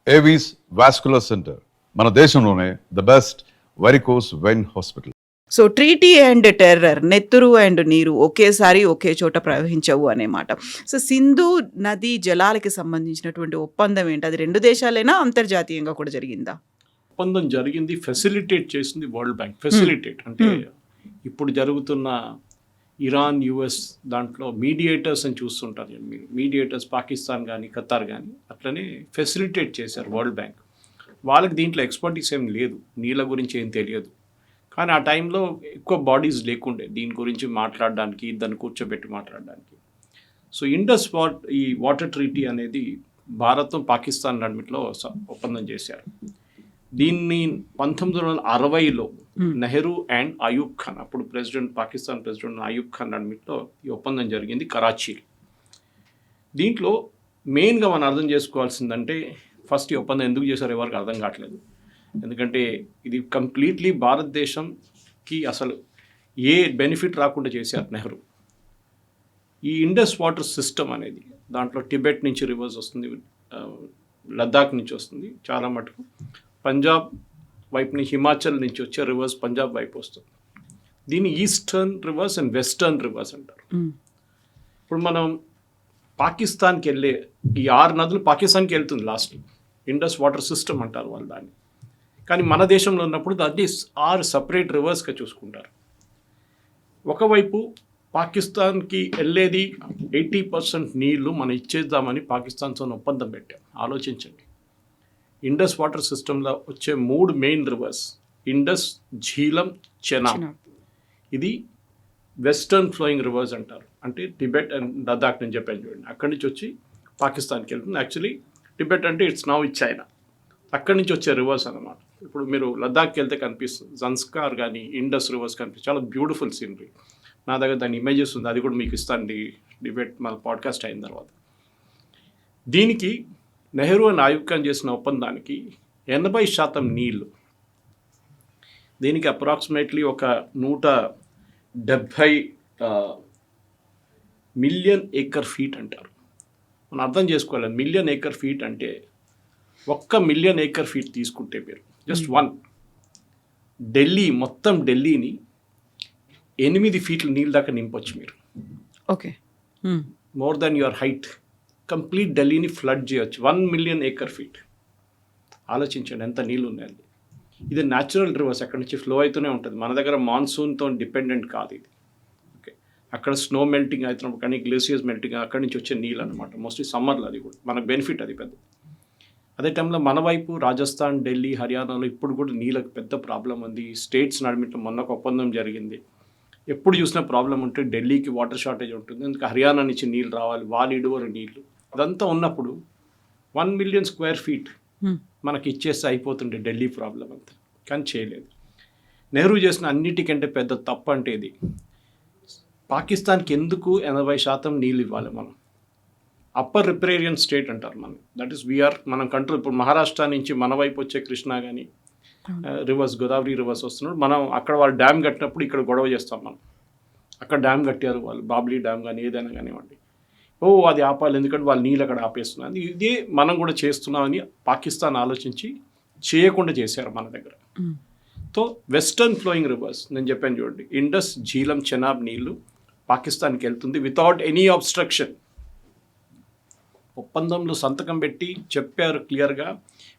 Avis vascular centre, మన దేశంలోనే the best varicose vein hospital. So treaty and terror, నెత్తురు and నీరు ఒకేసారి ఒకే చోట ప్రవహించవు అనేమాట. సో సింధు నది జలాలకి సంబంధించినటువంటి ఒప్పందం ఏంటి? అది 2 దేశాలైనా అంతర్జాతీయంగా కూడా జరిగిందా? ఒప్పందం జరిగింది, ఫెసిలిటేట్ చేసింది వరల్డ్ బ్యాంక్. ఫెసిలిటేట్ అంటే ఇప్పుడు జరుగుతున్న ఇరాన్ యుఎస్ దాంట్లో మీడియేటర్స్ అని చూస్తుంటారు మీరు. మీడియేటర్స్ పాకిస్తాన్ కానీ ఖతార్ కానీ అట్లనే ఫెసిలిటేట్ చేశారు వరల్డ్ బ్యాంక్. వాళ్ళకి దీంట్లో ఎక్స్పర్టీస్ ఏం లేదు, నీళ్ళ గురించి ఏం తెలియదు. కానీ ఆ టైంలో ఎక్కువ బాడీస్ లేకుండే దీని గురించి మాట్లాడడానికి, దాన్ని కూర్చోబెట్టి మాట్లాడడానికి. సో ఈ వాటర్ ట్రీటీ అనేది భారత్ పాకిస్తాన్ రెండిట్లో ఒప్పందం చేశారు. దీన్ని 1960లో నెహ్రూ అండ్ అయూబ్ ఖాన్, అప్పుడు పాకిస్తాన్ ప్రెసిడెంట్ అయూబ్ ఖాన్ రెండిట్లో ఈ ఒప్పందం జరిగింది కరాచీలో. దీంట్లో మెయిన్గా మనం అర్థం చేసుకోవాల్సిందంటే, ఫస్ట్ ఈ ఒప్పందం ఎందుకు చేశారో ఎవరికి అర్థం కావట్లేదు. ఎందుకంటే ఇది కంప్లీట్లీ భారతదేశంకి అసలు ఏ బెనిఫిట్ రాకుండా చేశారు నెహ్రూ. ఈ ఇండస్ వాటర్ సిస్టమ్ అనేది దాంట్లో టిబెట్ నుంచి రివర్స్ వస్తుంది, లద్దాఖ్ నుంచి వస్తుంది చాలా మటుకు, పంజాబ్ వైపు నుంచి హిమాచల్ నుంచి వచ్చే రివర్స్ పంజాబ్ వైపు వస్తుంది. దీన్ని eastern reverse and western reverse అంటారు. ఇప్పుడు మనం పాకిస్తాన్కి వెళ్ళే ఈ 6 నదులు పాకిస్తాన్కి వెళ్తుంది లాస్ట్, ఇండస్ వాటర్ సిస్టమ్ అంటారు వాళ్ళు దాన్ని. కానీ మన దేశంలో ఉన్నప్పుడు దాన్ని 6 సపరేట్ రివర్స్గా చూసుకుంటారు. ఒకవైపు పాకిస్తాన్కి వెళ్ళేది 80% నీళ్లు మనం ఇచ్చేద్దామని పాకిస్తాన్తో ఒప్పందం పెట్టాం. ఆలోచించండి, ఇండస్ వాటర్ సిస్టంలో వచ్చే 3 మెయిన్ రివర్స్ ఇండస్, ఝీలం, చెనాబ్. ఇది వెస్టర్న్ ఫ్లోయింగ్ రివర్స్ అంటారు. అంటే టిబెట్ అండ్ లద్దాఖ్ నేను చెప్పాను చూడండి, అక్కడి నుంచి వచ్చి పాకిస్తాన్కి వెళ్తుంది. యాక్చువల్లీ టిబెట్ అంటే ఇట్స్ నౌ చైనా, అక్కడి నుంచి వచ్చే రివర్స్ అన్నమాట. ఇప్పుడు మీరు లద్దాఖ్కి వెళ్తే కనిపిస్తుంది జన్స్కార్ కానీ ఇండస్ రివర్స్ కనిపిస్తుంది, చాలా బ్యూటిఫుల్ సీనరీ. నా దగ్గర దాని ఇమేజెస్ ఉంది, అది కూడా మీకు ఇస్తాను డిబేట్ మన పాడ్కాస్ట్ అయిన తర్వాత. దీనికి నెహ్రూ అండ్ అయూబ్ ఖాన్ చేసిన ఒప్పందానికి 80% నీళ్ళు, దీనికి అప్రాక్సిమేట్లీ ఒక 170 మిలియన్ ఏకర్ ఫీట్ అంటారు. మనం అర్థం చేసుకోవాలి, మిలియన్ ఏకర్ ఫీట్ అంటే 1 మిలియన్ ఏకర్ ఫీట్ తీసుకుంటే మీరు జస్ట్ 1 ఢిల్లీ, మొత్తం ఢిల్లీని 8 ఫీట్ల నీళ్ళ దాకా నింపొచ్చు మీరు. Okay, more than your height. Complete ఢిల్లీని ఫ్లడ్ చేయొచ్చు 1 మిలియన్ ఏకర్ ఫీట్. ఆలోచించండి ఎంత నీళ్ళు ఉన్నాయి. ఇది న్యాచురల్ రివర్స్, అక్కడి నుంచి ఫ్లో అవుతూనే ఉంటుంది. మన దగ్గర మాన్సూన్తో డిపెండెంట్ కాదు ఇది. ఓకే, అక్కడ స్నో మెల్టింగ్ అవుతున్నప్పుడు కానీ గ్లేసియర్స్ మెల్టింగ్ అక్కడి నుంచి వచ్చే నీళ్ళు అనమాట. మోస్ట్లీ సమ్మర్లో అది కూడా మనకు బెనిఫిట్ అది పెద్ద. అదే టైంలో మన వైపు రాజస్థాన్, ఢిల్లీ, హర్యానాలో ఇప్పుడు కూడా నీళ్ళకి పెద్ద ప్రాబ్లం ఉంది. స్టేట్స్ నడిమిట్లో మొన్న ఒక ఒప్పందం జరిగింది. ఎప్పుడు చూసినా ప్రాబ్లం ఉంటే ఢిల్లీకి వాటర్ షార్టేజ్ ఉంటుంది, ఎందుకంటే హర్యానా నుంచి నీళ్ళు రావాలి, వాళ్ళు ఇడువరు నీళ్ళు. అదంతా ఉన్నప్పుడు 1 మిలియన్ స్క్వేర్ ఫీట్ మనకి ఇచ్చేస్తే అయిపోతుండే ఢిల్లీ ప్రాబ్లం అంతా. కానీ చేయలేదు. నెహ్రూ చేసిన అన్నిటికంటే పెద్ద తప్పు అంటే ఇది, పాకిస్తాన్కి ఎందుకు 80% నీళ్ళు ఇవ్వాలి మనం? అప్పర్ రిప్రేరియన్ స్టేట్ అంటారు మనం, దట్ ఈస్ వీఆర్ మనం కంట్రోల్. ఇప్పుడు మహారాష్ట్ర నుంచి మన వైపు వచ్చే కృష్ణా కానీ రివర్స్ గోదావరి రివర్స్ వస్తున్నాడు, మనం అక్కడ వాళ్ళు డ్యామ్ కట్టినప్పుడు ఇక్కడ గొడవ చేస్తాం మనం. అక్కడ డ్యామ్ కట్టారు వాళ్ళు, బాబ్లీ డ్యామ్ కానీ ఏదైనా కానివ్వండి, అది ఆపాలి ఎందుకంటే వాళ్ళు నీళ్ళు అక్కడ ఆపేస్తున్నారు. ఇదే మనం కూడా చేస్తున్నామని పాకిస్తాన్ ఆలోచించి చేయకుండా చేశారు మన దగ్గర. సో వెస్టర్న్ ఫ్లోయింగ్ రివర్స్ నేను చెప్పాను చూడండి, ఇండస్, ఝీలం, చెనాబ్ నీళ్ళు పాకిస్తాన్కి వెళ్తుంది వితౌట్ ఎనీ అబ్స్ట్రక్షన్. ఒప్పందంలో సంతకం పెట్టి చెప్పారు క్లియర్గా,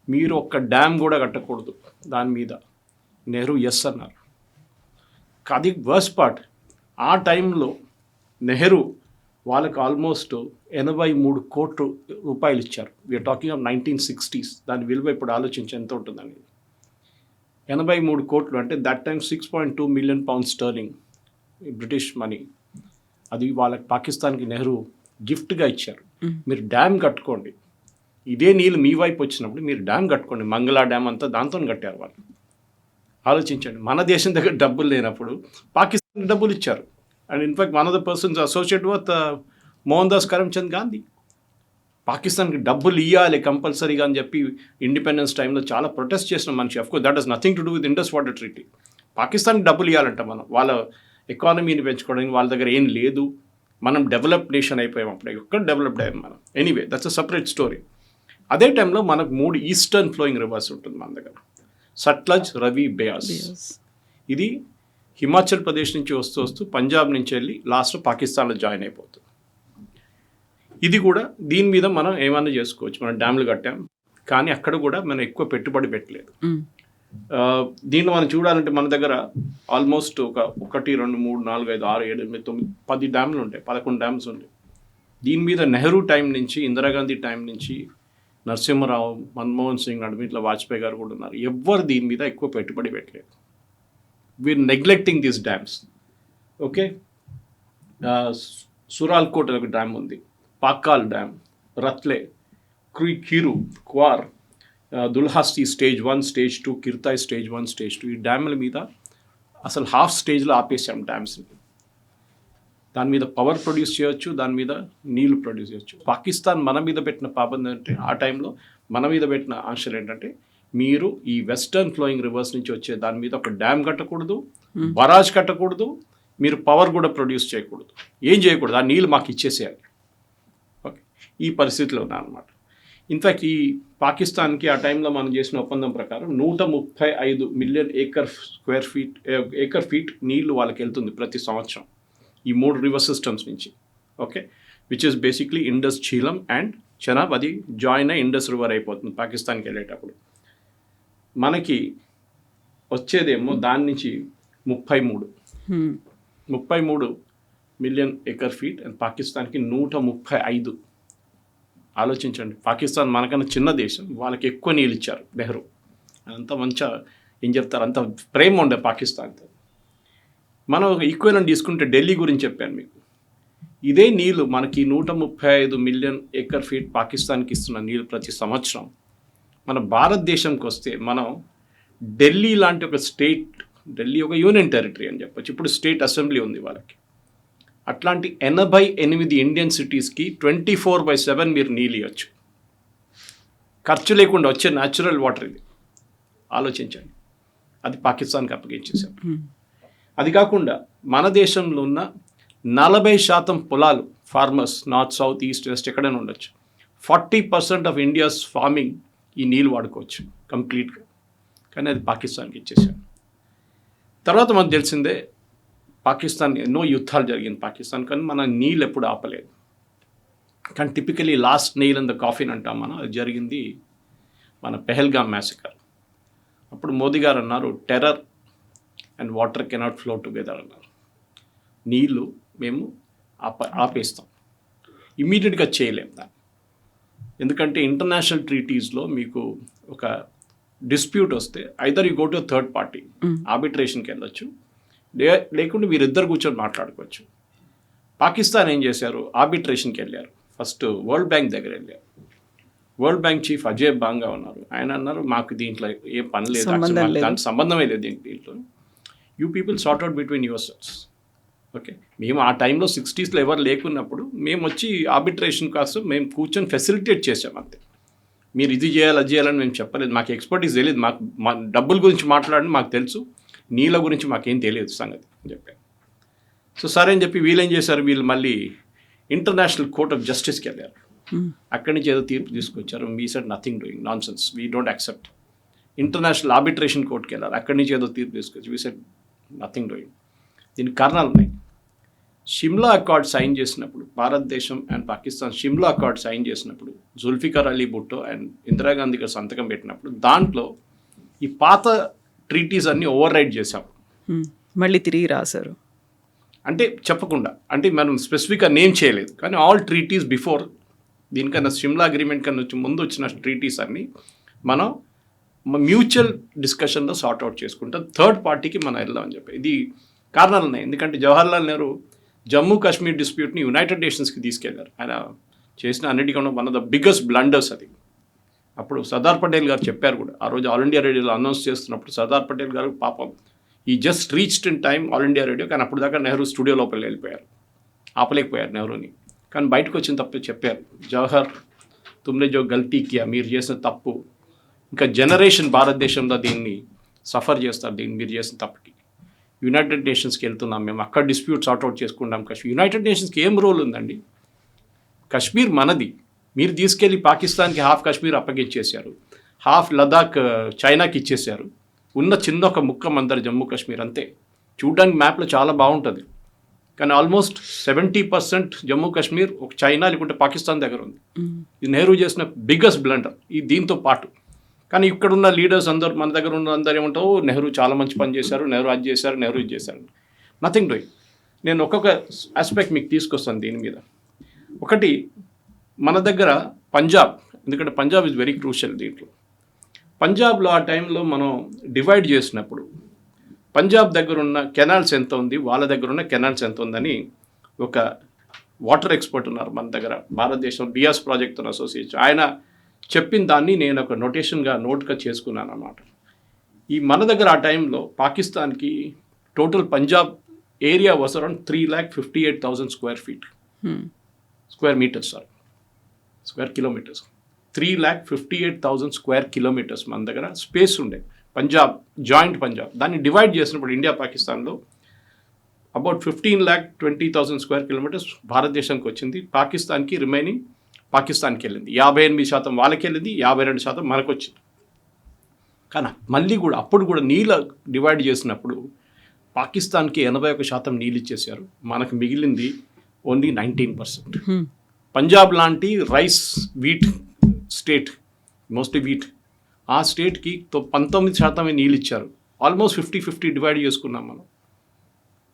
మీరు ఒక్క డ్యామ్ కూడా కట్టకూడదు దాని మీద. నెహ్రూ ఎస్ అన్నారు. అది వర్స్ పార్ట్, ఆ టైంలో నెహ్రూ వాళ్ళకి ఆల్మోస్ట్ 83 కోట్ల రూపాయలు ఇచ్చారు. We're talking of 1960s. దాని విలువ ఇప్పుడు ఆలోచించి ఎంత ఉంటుందని. 83 కోట్లు అంటే that time 6.2 million pound sterling British money. అది వాళ్ళకి పాకిస్తాన్కి నెహ్రూ గిఫ్ట్గా ఇచ్చారు. మీరు డ్యామ్ కట్టుకోండి, ఇదే నీళ్ళు మీ వైపు వచ్చినప్పుడు మీరు డ్యామ్ కట్టుకోండి. మంగళా డ్యామ్ అంతా దాంతో కట్టారు వాళ్ళు. ఆలోచించండి, మన దేశం దగ్గర డబ్బులు లేనప్పుడు పాకిస్తాన్ డబ్బులు ఇచ్చారు. And in fact one of the persons associate with Mohan Das Karamchand Gandhi. పాకిస్తాన్కి డబ్బులు ఇవ్వాలి కంపల్సరీగా అని చెప్పి ఇండిపెండెన్స్ టైంలో చాలా ప్రొటెస్ట్ చేసిన మనిషి. Of course that has nothing to do with Indus water treaty. పాకిస్తాన్కి డబ్బులు ఇవ్వాలంట మనం, వాళ్ళ ఎకానమీని పెంచుకోవడానికి. వాళ్ళ దగ్గర ఏం లేదు, మనం డెవలప్డ్ నేషన్ అయిపోయాం. అప్పుడు ఎక్కడ డెవలప్డ్ అయ్యాం మనం. Anyway that's a separate story. అదే టైంలో మనకు 3 ఈస్టర్న్ ఫ్లోయింగ్ రివర్స్ ఉంటుంది మన దగ్గర. సట్లజ్, రవి, బయాస్. ఇది హిమాచల్ ప్రదేశ్ నుంచి వస్తూ వస్తూ పంజాబ్ నుంచి వెళ్ళి లాస్ట్ పాకిస్తాన్లో జాయిన్ అయిపోతుంది. ఇది కూడా దీని మీద మనం ఏమైనా చేసుకోవచ్చు. మనం డ్యామ్లు కట్టాం, కానీ అక్కడ కూడా మనం ఎక్కువ పెట్టుబడి పెట్టలేదు. దీన్ని మనం చూడాలంటే మన దగ్గర ఆల్మోస్ట్ ఒక 1, 2, 3, 4, 5, 6, 7, 8, 9, 10 డ్యామ్లు ఉంటాయి, 11 డ్యామ్స్ ఉంటాయి. దీని మీద నెహ్రూ టైం నుంచి, ఇందిరాగాంధీ టైం నుంచి, నరసింహరావు, మన్మోహన్ సింగ్, అడ్మిట్ల వాజ్పేయి గారు కూడా ఉన్నారు. ఎవ్వరు దీని మీద ఎక్కువ పెట్టుబడి పెట్టలేదు. We're neglecting these dams. Okay, Surankote ఒక డ్యామ్ ఉంది, Pakal dam, Ratle, Kiru, Kwar, Dulhasti stage 1, stage 2, Kirthai stage 1, stage 2. ఈ డ్యామ్ల మీద అసలు హాఫ్ స్టేజ్లో ఆపేసాం డ్యామ్స్ని. దాని మీద పవర్ ప్రొడ్యూస్ చేయొచ్చు, దాని మీద నీళ్లు ప్రొడ్యూస్ చేయొచ్చు. పాకిస్తాన్ మన మీద పెట్టిన పాబంది అంటే, ఆ టైంలో మన మీద పెట్టిన ఆంక్షలు ఏంటంటే, మీరు ఈ వెస్టర్న్ ఫ్లోయింగ్ రివర్స్ నుంచి వచ్చే దాని మీద ఒక డ్యామ్ కట్టకూడదు, బరాజ్ కట్టకూడదు, మీరు పవర్ కూడా ప్రొడ్యూస్ చేయకూడదు, ఏం చేయకూడదు, ఆ నీళ్ళు మాకు ఇచ్చేసేయాలి. ఓకే, ఈ పరిస్థితిలో ఉన్నారన్నమాట. ఇన్ఫ్యాక్ట్ ఈ పాకిస్తాన్కి ఆ టైంలో మనం చేసిన ఒప్పందం ప్రకారం 135 మిలియన్ ఏకర్ ఫీట్ నీళ్లు వాళ్ళకి వెళ్తుంది ప్రతి సంవత్సరం ఈ 3 రివర్ సిస్టమ్స్ నుంచి. Okay, which is basically Indus, Jhelum and Chenab. అది జాయిన్ అయ్యి ఇండస్ రివర్ అయిపోతుంది పాకిస్తాన్కి వెళ్ళేటప్పుడు. మనకి వచ్చేదేమో దాని నుంచి 33 మిలియన్ ఏకర్ ఫీట్ అండ్ పాకిస్తాన్కి 135. ఆలోచించండి, పాకిస్తాన్ మనకన్నా చిన్న దేశం, వాళ్ళకి ఎక్కువ నీళ్ళు ఇచ్చారు నెహ్రూ. అంత మంచిగా ఏం చెప్తారు, అంత ప్రేమ ఉండే పాకిస్తాన్తో. మనం ఒక ఈక్వెలెంట్ తీసుకుంటే ఢిల్లీ గురించి చెప్పాను మీకు. ఇదే నీళ్ళు మనకి 135 మిలియన్ ఏకర్ ఫీట్ పాకిస్తాన్కి ఇస్తున్న నీళ్ళు ప్రతి సంవత్సరం. మన భారతదేశంకి వస్తే మనం ఢిల్లీ లాంటి ఒక స్టేట్, ఢిల్లీ ఒక యూనియన్ టెరిటరీ అని చెప్పొచ్చు, ఇప్పుడు స్టేట్ అసెంబ్లీ ఉంది వాళ్ళకి. అట్లాంటి 88 ఇండియన్ సిటీస్కి 24/7 మీరు నీళ్ళు ఇవ్వచ్చు, ఖర్చు లేకుండా వచ్చే న్యాచురల్ వాటర్. ఇది ఆలోచించండి, అది పాకిస్తాన్కి అప్పగించేసాం. అది కాకుండా మన దేశంలో ఉన్న 40% పొలాలు, farmers, north, south, east, west ఎక్కడైనా ఉండొచ్చు. 40% ఆఫ్ ఇండియాస్ ఫార్మింగ్ ఈ నీళ్ళు వాడుకోవచ్చు కంప్లీట్గా, కానీ అది పాకిస్తాన్కి ఇచ్చేసాం. తర్వాత మనకు తెలిసిందే, పాకిస్తాన్ ఎన్నో యుద్ధాలు జరిగింది పాకిస్తాన్, కానీ మన నీళ్ళు ఎప్పుడు ఆపలేదు. కానీ typically last nail in the coffin అంటాం మనం, అది జరిగింది మన పెహల్గామ్ మ్యాసకర్. అప్పుడు మోదీ గారు అన్నారు, terror and water cannot flow together అన్నారు. నీళ్ళు మేము ఆపేస్తాం, ఇమ్మీడియట్గా చేయలేం దాన్ని. ఎందుకంటే ఇంటర్నేషనల్ ట్రీటీస్లో మీకు ఒక డిస్ప్యూట్ వస్తే either you go to third party, ఆర్బిట్రేషన్కి వెళ్ళొచ్చు, లేకుంటే మీరిద్దరు కూర్చొని మాట్లాడుకోవచ్చు. పాకిస్తాన్ ఏం చేశారు, ఆర్బిట్రేషన్కి వెళ్ళారు. ఫస్ట్ వరల్డ్ బ్యాంక్ దగ్గర వెళ్ళారు. వరల్డ్ బ్యాంక్ చీఫ్ అజయ్ బాంగా ఉన్నారు. ఆయన అన్నారు, మాకు దీంట్లో ఏం పని లేదు, దానికి సంబంధమే లేదు దీంట్లో. You people sort out between your cells. Okay, మేము ఆ టైంలో 60s ఎవరు లేకున్నప్పుడు మేము వచ్చి ఆర్బిట్రేషన్ కోసం మేము కూర్చొని ఫెసిలిటేట్ చేసాం అంతే. మీరు ఇది చేయాలి, అది చేయాలని మేము చెప్పలేదు, మాకు ఎక్స్పర్టీస్ తెలియదు, మాకు మా డబ్బుల గురించి మాట్లాడని మాకు తెలుసు, నీళ్ళ గురించి మాకేం తెలియదు సంగతి అని చెప్పారు. సో సరే అని చెప్పి వీళ్ళు ఏం చేశారు, వీళ్ళు మళ్ళీ ఇంటర్నేషనల్ కోర్ట్ ఆఫ్ జస్టిస్కి వెళ్ళారు. అక్కడి నుంచి ఏదో తీర్పు తీసుకొచ్చారు. We said nothing doing, nonsense, we don't accept. International arbitration కోర్ట్కి వెళ్ళారు. అక్కడి నుంచి ఏదో తీర్పు తీసుకొచ్చి వీ సెడ్ నథింగ్ డూయింగ్. దీనికి కారణాలు ఉన్నాయి. షిమ్లా అకార్డ్ సైన్ చేసినప్పుడు, భారతదేశం and Pakistan Shimla accord sign చేసినప్పుడు, జుల్ఫికర్ అలీ భుట్టో అండ్ ఇందిరాగాంధీ గారు సంతకం పెట్టినప్పుడు దాంట్లో ఈ పాత ట్రీటీస్ అన్నీ ఓవర్ రైడ్ చేశాం, మళ్ళీ తిరిగి రాశారు. అంటే చెప్పకుండా, అంటే మనం స్పెసిఫిక్గా నేమ్ చేయలేదు, కానీ ఆల్ ట్రీటీస్ బిఫోర్ దీనికన్నా షిమ్లా అగ్రిమెంట్ కన్నా ముందు వచ్చిన ట్రీటీస్ అన్నీ మనం మ్యూచువల్ డిస్కషన్లో సార్ట్ అవుట్ చేసుకుంటాం, థర్డ్ పార్టీకి మనం వెళ్దామని చెప్పి. ఇది కారణాలు ఉన్నాయి. ఎందుకంటే జవహర్లాల్ నెహ్రూ జమ్మూ కాశ్మీర్ డిస్ప్యూట్ని యునైటెడ్ నేషన్స్కి తీసుకెళ్లారు. ఆయన చేసిన అన్నిటికన్నా one of the biggest blunders అది. అప్పుడు సర్దార్ పటేల్ గారు చెప్పారు కూడా, ఆ రోజు ఆల్ ఇండియా రేడియోలో అనౌన్స్ చేస్తున్నప్పుడు సర్దార్ పటేల్ గారు పాపం ఈ just reached in time all India radio, కానీ అప్పుడు దాకా నెహ్రూ స్టూడియో లోపల వెళ్ళిపోయారు, ఆపలేకపోయారు నెహ్రూని. కానీ బయటకు వచ్చిన తప్పు చెప్పారు, జవహర్ తుమ్నే జో గల్తీ కియా, మీరు చేసిన తప్పు ఇంకా జనరేషన్ భారతదేశంలో దీన్ని సఫర్ చేస్తారు, దీన్ని మీరు చేసిన తప్పుకి. యునైటెడ్ నేషన్స్కి వెళ్తున్నాం మేము, అక్కడ డిస్ప్యూట్ సార్ట్అవుట్ చేసుకుంటాం. యునైటెడ్ నేషన్స్కి ఏం రోల్ ఉందండి? కశ్మీర్ మనది, మీరు తీసుకెళ్ళి పాకిస్తాన్కి హాఫ్ కాశ్మీర్ అప్పగించేశారు, హాఫ్ లదాఖ్ చైనాకి ఇచ్చేశారు, ఉన్న చిన్న ఒక ముక్క మందరు జమ్మూ కాశ్మీర్ అంతే. చూడడానికి మ్యాప్లో చాలా బాగుంటుంది, కానీ ఆల్మోస్ట్ 70% జమ్మూ కాశ్మీర్ ఒక చైనా లేకుంటే పాకిస్తాన్ దగ్గర ఉంది. ఇది నెహ్రూ చేసిన బిగ్గెస్ట్ బ్లండర్ ఈ దీంతో పాటు. కానీ ఇక్కడ ఉన్న లీడర్స్ అందరూ, మన దగ్గర ఉన్న అందరూ ఏమంటావు, నెహ్రూ చాలా మంచి పని చేశారు, నెహ్రూ అది చేశారు, నెహ్రూ ఇది చేశారు. Nothing doing. నేను ఒక్కొక్క ఆస్పెక్ట్ మీకు తీసుకొస్తాను దీని మీద. ఒకటి, మన దగ్గర పంజాబ్, ఎందుకంటే పంజాబ్ ఇస్ వెరీ క్రూషియల్ దీంట్లో. పంజాబ్లో ఆ టైంలో మనం డివైడ్ చేసినప్పుడు పంజాబ్ దగ్గర ఉన్న కెనాల్స్ ఎంత ఉంది, వాళ్ళ దగ్గర ఉన్న కెనాల్స్ ఎంత ఉందని ఒక వాటర్ ఎక్స్పర్ట్ ఉన్నారు మన దగ్గర, భారతదేశం బియాస్ ప్రాజెక్ట్తో అసోసియేషన్. ఆయన చెప్పిన దాన్ని నేను ఒక నోట్గా చేసుకున్నాను అన్నమాట. ఈ మన దగ్గర ఆ టైంలో పాకిస్తాన్కి total Punjab area was around 3,58,000 square metres, square kilometres. 3,58,000 square kilometres మన దగ్గర స్పేస్ ఉండే పంజాబ్, జాయింట్ పంజాబ్. దాన్ని డివైడ్ చేసినప్పుడు ఇండియా పాకిస్తాన్లో అబౌట్ 15,20,000 స్క్వేర్ కిలోమీటర్స్ భారతదేశానికి వచ్చింది. పాకిస్తాన్కి రిమైనింగ్ పాకిస్తాన్కి వెళ్ళింది. 58% వాళ్ళకి వెళ్ళింది, 52% మనకు వచ్చింది. కానీ మళ్ళీ కూడా అప్పుడు కూడా నీళ్ళ డివైడ్ చేసినప్పుడు పాకిస్తాన్కి 81% నీళ్ళు ఇచ్చేసారు, మనకు మిగిలింది ఓన్లీ 19%. పంజాబ్ లాంటి rice wheat state, mostly wheat, ఆ స్టేట్కి 19% నీళ్ళు ఇచ్చారు. ఆల్మోస్ట్ 50-50 డివైడ్ చేసుకున్నాం మనం.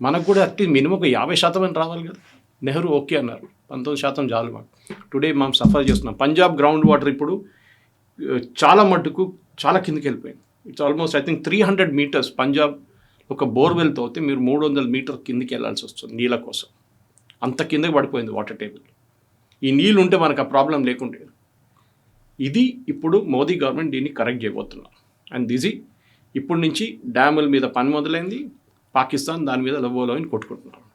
మనకు కూడా అట్లీస్ట్ మినిమం ఒక 50% అని రావాలి కదా. నెహ్రూ ఓకే అన్నారు, 19% చాలు మాకు. టుడే మనం సఫర్ చేస్తున్నాం. పంజాబ్ గ్రౌండ్ వాటర్ ఇప్పుడు చాలా మట్టుకు చాలా కిందకి వెళ్ళిపోయింది. It's almost I think 300 metres Punjab ఒక బోర్వెల్తో అయితే మీరు 300 మీటర్ కిందకి వెళ్ళాల్సి వస్తుంది నీళ్ళ కోసం. అంత కిందకి పడిపోయింది వాటర్ టేబుల్. ఈ నీళ్ళు ఉంటే మనకు ఆ ప్రాబ్లం లేకుండే. ఇది ఇప్పుడు మోదీ గవర్నమెంట్ దీన్ని కరెక్ట్ చేయబోతున్నారు. అండ్ ఇది ఇప్పటి నుంచి డ్యాముల మీద పని మొదలైంది. పాకిస్తాన్ దాని మీద లవోలోని కొట్టుకుంటున్నారు.